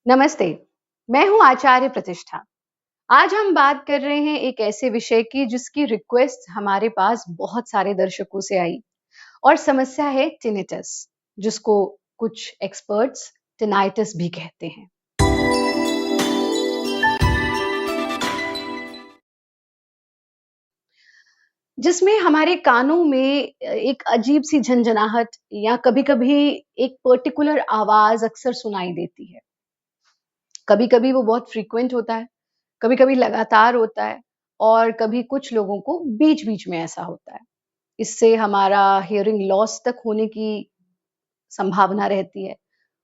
नमस्ते, मैं हूँ आचार्य प्रतिष्ठा। आज हम बात कर रहे हैं एक ऐसे विषय की जिसकी रिक्वेस्ट हमारे पास बहुत सारे दर्शकों से आई और समस्या है टिनिटस, जिसको कुछ एक्सपर्ट्स टिनाइटिस भी कहते हैं। जिसमें हमारे कानों में एक अजीब-सी झनझनाहट या कभी-कभी एक पर्टिकुलर आवाज़ अक्सर सुनाई देती है। कभी-कभी वो बहुत फ्रीक्वेंट होता है, कभी-कभी लगातार होता है और कभी कुछ लोगों को बीच-बीच में ऐसा होता है। इससे हमारा हियरिंग लॉस तक होने की संभावना रहती है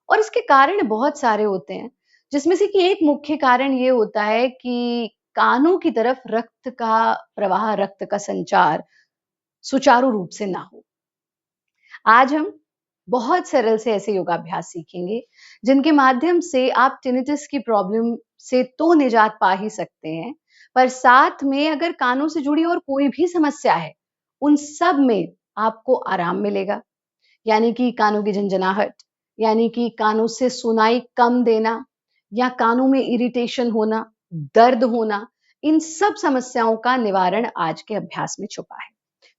और इसके कारण बहुत सारे होते हैं, जिसमें से कि एक मुख्य कारण ये होता है कि कानों की तरफ रक्त का प्रवाह, रक्त का संचार सुचारू रूप से ना हो। आज हम बहुत सरल से ऐसे योगाभ्यास सीखेंगे, जिनके माध्यम से आप टिनिटस की प्रॉब्लम से तो निजात पा ही सकते हैं, पर साथ में अगर कानों से जुड़ी और कोई भी समस्या है, उन सब में आपको आराम मिलेगा। यानी कि कानों की झंझनाहट, यानी कि कानों से सुनाई कम देना या कानों में इरिटेशन होना, दर्द होना, इन सब समस्याओं का निवारण आज के अभ्यास में छुपा है।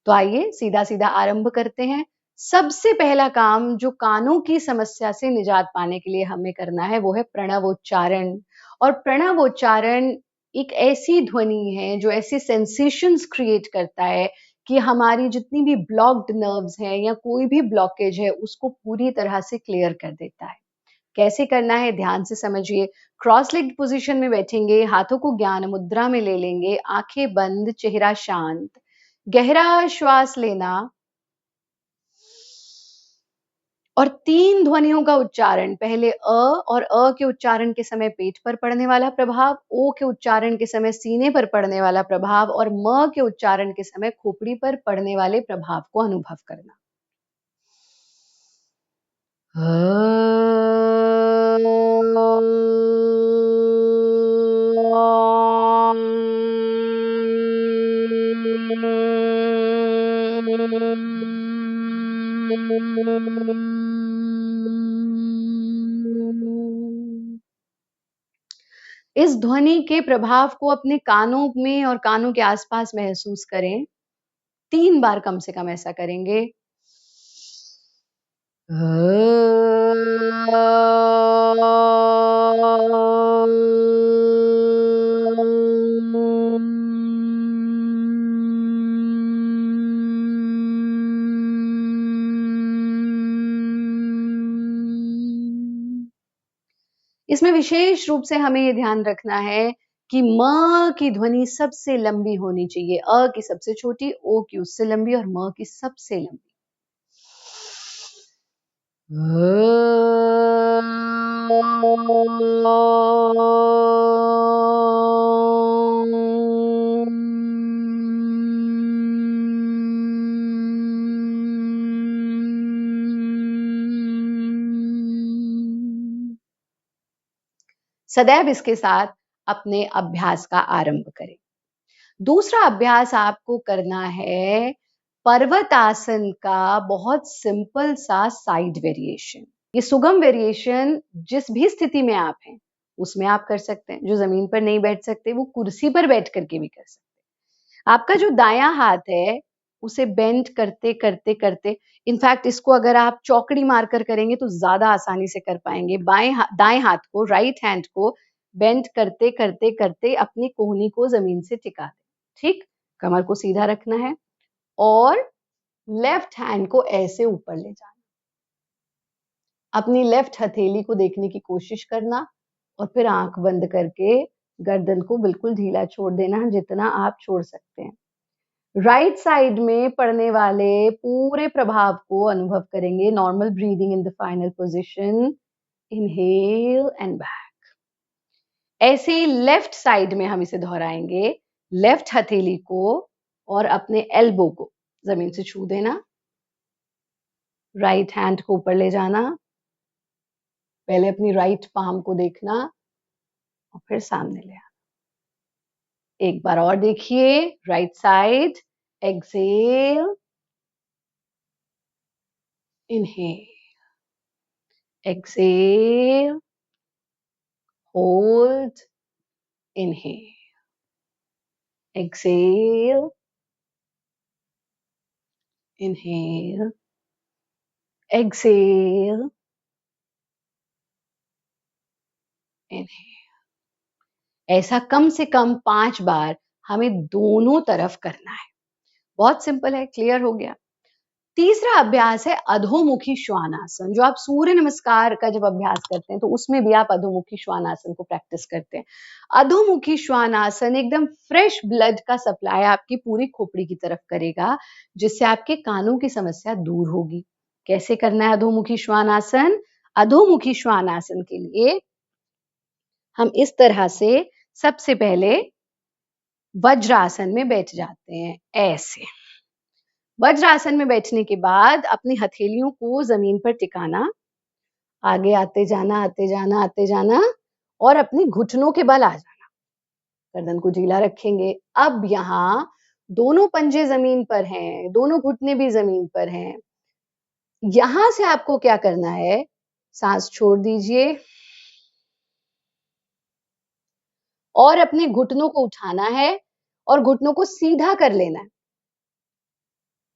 तो आइए सीधा-सीधा आरंभ करते हैं। सबसे पहला काम जो कानों की समस्या से निजात पाने के लिए हमें करना है, वो है प्रणवोच्चारण। और प्रणवोच्चारण एक ऐसी ध्वनि है, जो ऐसे सेंसेशंस क्रिएट करता है कि हमारी जितनी भी ब्लॉक्ड नर्व्स हैं या कोई भी ब्लॉकेज है, उसको पूरी तरह से क्लियर कर देता है। कैसे करना है ध्यान से समझिए। क्रॉस लेग्ड पोजीशन में बैठेंगे, हाथों को ज्ञान मुद्रा में ले लेंगे, आंखें बंद, चेहरा शांत। गहरा श्वास लेना और 3 ध्वनियों का उच्चारण, पहले और के उच्चारण के समय पेट पर पड़ने वाला प्रभाव, ओ के उच्चारण के समय सीने पर पड़ने वाला प्रभाव और म के उच्चारण के समय खोपड़ी पर पड़ने वाले प्रभाव को अनुभव करना। इस ध्वनि के प्रभाव को अपने कानों में और कानों के आसपास महसूस करें। 3 बार कम से कम ऐसा करेंगे। इसमें विशेष रूप से हमें ये ध्यान रखना है कि म की ध्वनि सबसे लंबी होनी चाहिए, की सबसे छोटी, ओ की उससे लंबी और म की सबसे लंबी। सदैव इसके साथ अपने अभ्यास का आरंभ करें। दूसरा अभ्यास आपको करना है पर्वतासन का बहुत सिंपल सा साइड वेरिएशन। ये सुगम वेरिएशन जिस भी स्थिति में आप हैं, उसमें आप कर सकते हैं। जो ज़मीन पर नहीं बैठ सकते, वो कुर्सी पर बैठ कर के भी कर सकते हैं। आपका जो दायाँ हाथ है, उसे बेंड करते-करते इनफैक्ट इसको अगर आप चौकड़ी मारकर करेंगे तो ज़्यादा आसानी से कर पाएँगे। दाएँ हाथ को, राइट हैंड को बेंड करते-करते अपनी कोहनी को ज़मीन से टिका दें। ठीक? कमर को सीधा रखना है और लेफ्ट हैंड को ऐसे ऊपर ले जाना। अपनी लेफ्ट हथेली को देखने की कोशिश करना और फिर आँख बंद करके गर्दन को बिल्कुल ढीला छोड़ देना, जितना आप छोड़ सकते हैं। राइट साइड में पड़ने वाले पूरे प्रभाव को अनुभव करेंगे। Normal breathing in the final position, inhale and back. ऐसे ही लेफ्ट साइड में हम इसे दोहराएँगे। लेफ्ट हथेली को और अपने एल्बो को ज़मीन से छू देना। राइट हैंड को ऊपर ले जाना। पहले अपनी राइट पाम को देखना और फिर सामने ले आना। एक बार और देखिए, right side, exhale, inhale, exhale, hold, inhale, exhale, inhale, exhale, inhale. ऐसा कम से कम 5 बार हमें दोनों तरफ करना है। बहुत सिंपल है, क्लियर हो गया। तीसरा अभ्यास है अधोमुखी श्वानासन, जो आप सूर्य नमस्कार का जब अभ्यास करते हैं तो उसमें भी आप अधोमुखी श्वानासन को प्रैक्टिस करते हैं। अधोमुखी श्वानासन एकदम फ्रेश ब्लड का सप्लाई आपकी पूरी खोपड़ी की तरफ करेगा, जिससे आपके कानों की समस्या दूर होगी। कैसे करना है अधोमुखी श्वानासन? अधोमुखी श्वानासन के लिए हम इस तरह से सबसे पहले वज्रासन में बैठ जाते हैं, ऐसे। वज्रासन में बैठने के बाद अपनी हथेलियों को जमीन पर टिकाना, आगे आते जाना, आते जाना, आते जाना, और अपने घुटनों के बल आ जाना। गर्दन को ढीला रखेंगे। अब यहाँ दोनों पंजे जमीन पर हैं, दोनों घुटने भी जमीन पर हैं। यहां से आपको क्या करना है? सांस छोड़ दीजिए और अपने घुटनों को उठाना है और घुटनों को सीधा कर लेना है।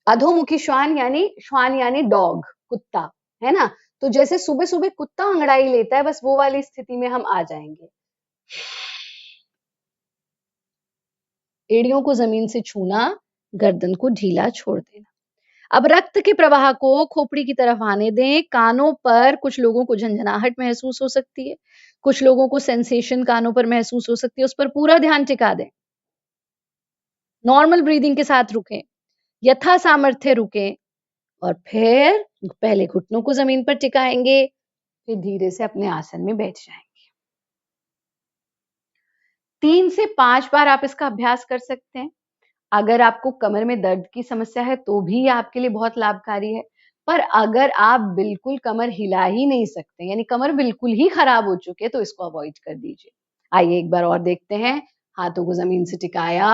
अधोमुखी श्वान यानी डॉग, कुत्ता, है ना? तो जैसे सुबह सुबह कुत्ता अंगड़ाई लेता है, बस वो वाली स्थिति में हम आ जाएंगे। एड़ियों को जमीन से छूना, गर्दन को ढीला छोड़ देना। अब रक्त के प्रवाह को खोपड़ी की तरफ आने दें। कानों पर कुछ लोगों को झंझनाहट महसूस हो सकती है, कुछ लोगों को सेंसेशन कानों पर महसूस हो सकती है, उस पर पूरा ध्यान टिका दें। नॉर्मल ब्रीदिंग के साथ रुकें, यथा सामर्थ्य रुकें, और फिर पहले घुटनों को जमीन पर टिकाएंगे, फिर धीरे से अपने आसन में बैठ जाएंगे। 3 से 5 बार आप इसका अभ्यास कर सकते हैं। अगर आपको कमर में दर्द की समस्या है तो भी आपके लिए बहुत लाभकारी है। पर अगर आप बिल्कुल कमर हिला ही नहीं सकते, यानी कमर बिल्कुल ही खराब हो चुकी है, तो इसको अवॉइड कर दीजिए। आइए एक बार और देखते हैं। हाथों को जमीन से टिकाया,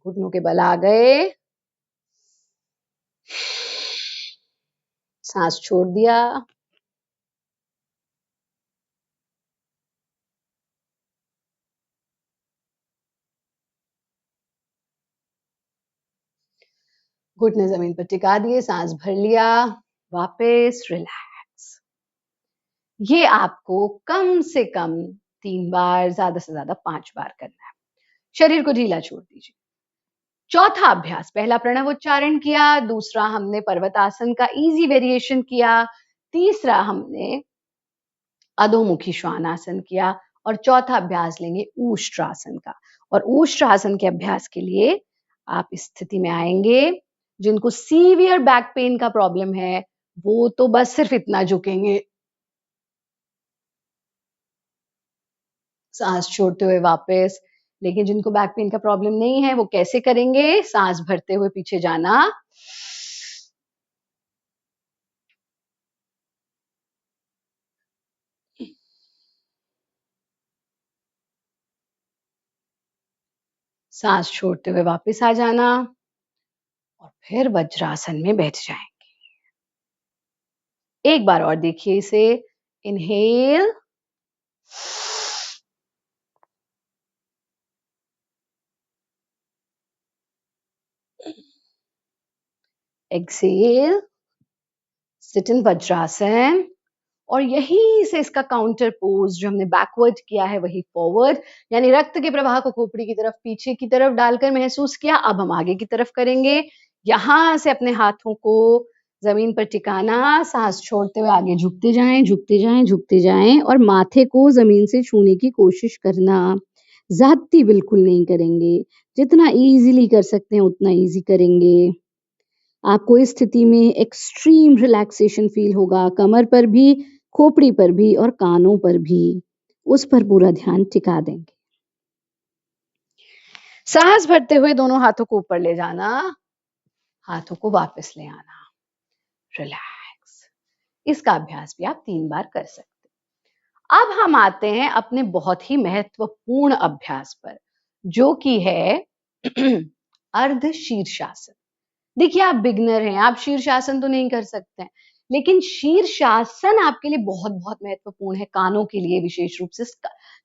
घुटनों के बल आ गए, सांस छोड़ दिया, घुटने जमीन पर टिका दिए, सांस भर लिया, वापस रिलैक्स। ये आपको कम से कम 3 बार, ज्यादा से ज्यादा 5 बार करना है। शरीर को ढीला छोड़ दीजिए। चौथा अभ्यास, पहला प्रणव उच्चारण किया, दूसरा हमने पर्वतासन का इजी वेरिएशन किया, तीसरा हमने अधोमुखी श्वानासन किया, और चौथा अभ्यास लेंगे ऊष्ट्रासन का। और ऊष्ट्रासन के अभ्यास के लिए आप इस स्थिति में आएंगे। जिनको सीवियर बैक पेन का प्रॉब्लम है वो तो बस सिर्फ इतना झुकेंगे, सांस छोड़ते हुए वापस। लेकिन जिनको बैक पेन का प्रॉब्लम नहीं है वो कैसे करेंगे? सांस भरते हुए पीछे जाना, सांस छोड़ते हुए वापस आ जाना, और फिर वज्रासन में बैठ जाएंगे। एक बार और देखिए इसे। Inhale, exhale, sit in Vajrasana, और यहीं से इसका काउंटर पोज जो हमने बैकवर्ड किया है वही फॉरवर्ड, यानी रक्त के प्रवाह को खोपड़ी की तरफ, पीछे की तरफ डालकर महसूस किया। अब हम आगे की तरफ करेंगे। यहां से अपने हाथों को जमीन पर टिकाना, सांस छोड़ते हुए आगे झुकते जाएं, झुकते जाएं, झुकते जाएं, और माथे को जमीन से छूने की कोशिश करना। ज्यादती बिल्कुल नहीं करेंगे, जितना इजीली कर सकते हैं उतना इजी करेंगे। आपको इस स्थिति में एक्सट्रीम रिलैक्सेशन फील होगा, कमर पर भी, खोपड़ी पर भी, और कानों पर भी। उस पर पूरा ध्यान टिका देंगे। सांस भरते हुए दोनों हाथों को ऊपर ले जाना, हाथों को वापस ले आना, रिलैक्स। इसका अभ्यास भी आप 3 बार कर सकते हैं। अब हम आते हैं अपने बहुत ही महत्वपूर्ण अभ्यास पर, जो कि है अर्ध शीर्षासन। देखिए आप बिगनर हैं, आप शीर्षासन तो नहीं कर सकते हैं, लेकिन शीर्षासन आपके लिए बहुत बहुत महत्वपूर्ण है, कानों के लिए विशेष रूप से।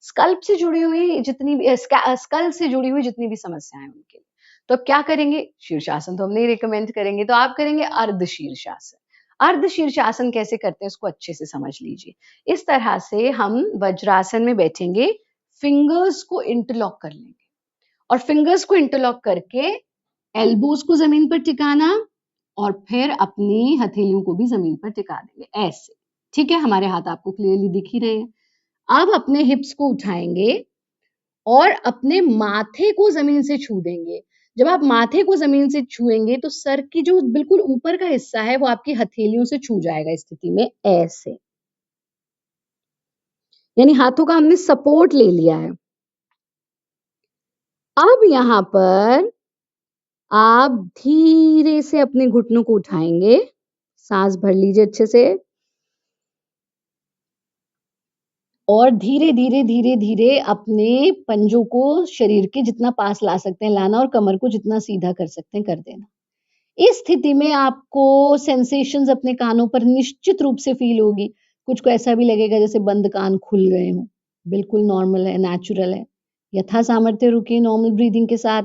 स्कल्प से जुड़ी हुई जितनी भी स्कल से जुड़ी हुई जितनी भी समस्याएं हैं उनके लिए। तो अब क्या करेंगे? शीर्षासन तो हम नहीं रिकमेंड करेंगे, तो आप करेंगे अर्ध शीर्षासन। अर्ध शीर्षासन कैसे करते हैं उसको अच्छे से समझ लीजिए। इस तरह से हम वज्रासन में बैठेंगे, फिंगर्स को इंटरलॉक कर लेंगे और फिंगर्स को इंटरलॉक करके एल्बोज को जमीन पर टिकाना और फिर अपनी हथेलियों को भी जमीन पर टिका देंगे ऐसे। ठीक है, हमारे हाथ आपको क्लियरली दिख ही रहे हैं। अब अपने हिप्स को उठाएंगे और अपने माथे को जमीन से छू देंगे। जब आप माथे को जमीन से छुएंगे तो सर की जो बिल्कुल ऊपर का हिस्सा है वो आपकी हथेलियों से छू जाएगा इस स्थिति में ऐसे। यानी हाथों का हमने सपोर्ट ले लिया है। अब यहां पर आप धीरे से अपने घुटनों को उठाएंगे, सांस भर लीजिए अच्छे से और धीरे धीरे धीरे धीरे अपने पंजों को शरीर के जितना पास ला सकते हैं लाना और कमर को जितना सीधा कर सकते हैं कर देना। इस स्थिति में आपको सेंसेशंस अपने कानों पर निश्चित रूप से फील होगी। कुछ को ऐसा भी लगेगा जैसे बंद कान खुल गए हों। बिल्कुल नॉर्मल है, नेचुरल है। यथा सामर्थ्य रुकिए नॉर्मल ब्रीदिंग के साथ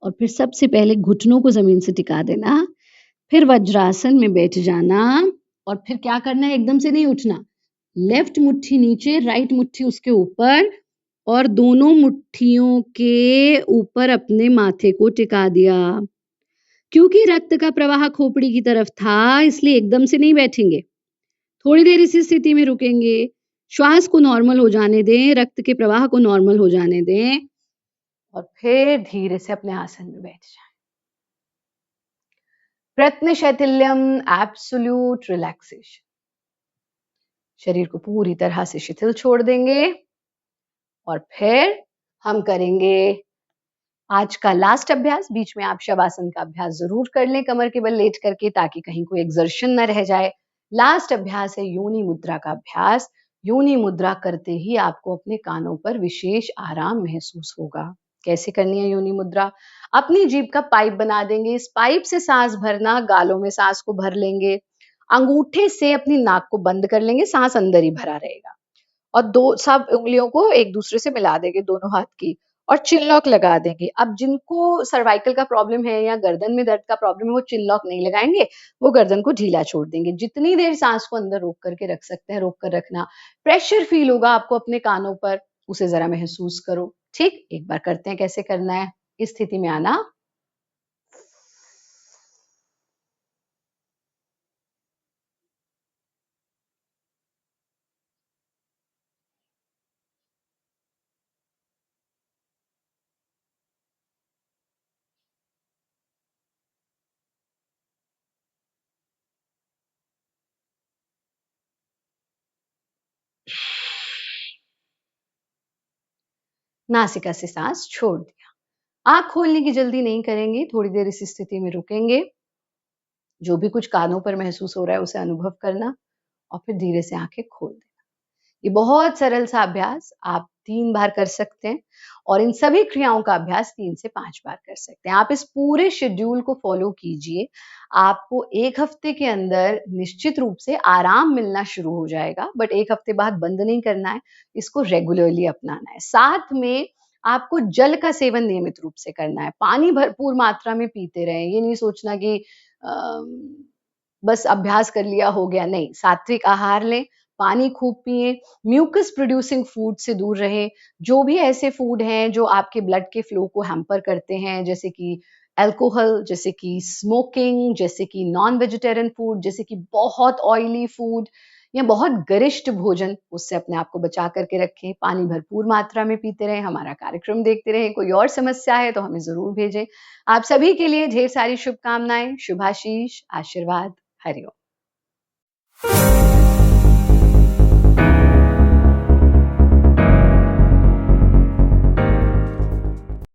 और फिर सबसे पहले घुटनों को जमीन से टिका देना, फिर वज्रासन में बैठ जाना और फिर क्या करना है? एकदम से नहीं उठना। लेफ्ट मुट्ठी नीचे, राइट मुट्ठी उसके ऊपर और दोनों मुट्ठियों के ऊपर अपने माथे को टिका दिया। क्योंकि रक्त का प्रवाह खोपड़ी की तरफ था, इसलिए एकदम से नहीं बैठेंगे। थोड़ी देर इसी स्थिति में रुकेंगे, श्वास को नॉर्मल हो जाने दें, रक्त के प्रवाह को नॉर्मल हो जाने दें और फिर धीरे से अपने आसन में बैठ जाएं। प्रत्न शैथिल्यम, एब्सोल्यूट रिलैक्सेशन। शरीर को पूरी तरह से शिथिल छोड़ देंगे और फिर हम करेंगे आज का लास्ट अभ्यास। बीच में आप शवासन का अभ्यास जरूर कर लें कमर के बल लेट करके, ताकि कहीं कोई एक्सर्शन न रह जाए। लास्ट अभ्यास है योनि मुद्रा का अभ्यास। योनि मुद्रा करते ही आपको अपने कानों पर विशेष आराम महसूस होगा। कैसे करनी है योनि मुद्रा? अपनी जीभ का पाइप बना देंगे, इस पाइप से सांस भरना, गालों में सांस को भर लेंगे, अंगूठे से अपनी नाक को बंद कर लेंगे, सांस अंदर ही भरा रहेगा और दो सब उंगलियों को एक दूसरे से मिला देंगे दोनों हाथ की और चिन लॉक लगा देंगे। अब जिनको सर्वाइकल का प्रॉब्लम है या गर्दन में दर्द का प्रॉब्लम है वो चिन लॉक नहीं लगाएंगे, वो गर्दन को ढीला छोड़ देंगे। जितनी देर सांस को अंदर रोक करके रख सकते हैं रोक कर रखना। प्रेशर फील होगा आपको अपने कानों पर, उसे जरा महसूस करो। ठीक, एक बार करते हैं कैसे करना है। इस स्थिति में आना, नासिका से सांस छोड़ दिया। आंख खोलने की जल्दी नहीं करेंगे, थोड़ी देर इस स्थिति में रुकेंगे। जो भी कुछ कानों पर महसूस हो रहा है उसे अनुभव करना और फिर धीरे से आंखें खोल देना। ये बहुत सरल सा अभ्यास आप 3 बार कर सकते हैं और इन सभी क्रियाओं का अभ्यास 3 से 5 बार कर सकते हैं। आप इस पूरे शेड्यूल को फॉलो कीजिए। आपको 1 हफ्ते के अंदर निश्चित रूप से आराम मिलना शुरू हो जाएगा, बट 1 हफ्ते बाद बंद नहीं करना है, इसको रेगुलरली अपनाना है। साथ में आपको जल का सेवन नियमित रूप से करना है। पानी भरपूर मात्रा में पीते रहें। ये नहीं सोचना कि बस अभ्यास कर लिया हो गया, नहीं। सात्विक आहार लें, पानी खूब पिएँ, म्यूकस प्रोड्यूसिंग फूड से दूर रहें। जो भी ऐसे फूड हैं जो आपके ब्लड के फ्लो को हैम्पर करते हैं, जैसे कि अल्कोहल, जैसे कि स्मोकिंग, जैसे कि नॉन वेजिटेरियन फूड, जैसे कि बहुत ऑयली फूड या बहुत गरिष्ठ भोजन, उससे अपने आप को बचा करके रखें। पानी भरपूर मात्रा में पीते रहें, हमारा कार्यक्रम देखते रहें। कोई और समस्या है तो हमें ज़रूर भेजें। आप सभी के लिए ढेर सारी शुभकामनाएँ, शुभाशीष, आशीर्वाद। हरि ओम।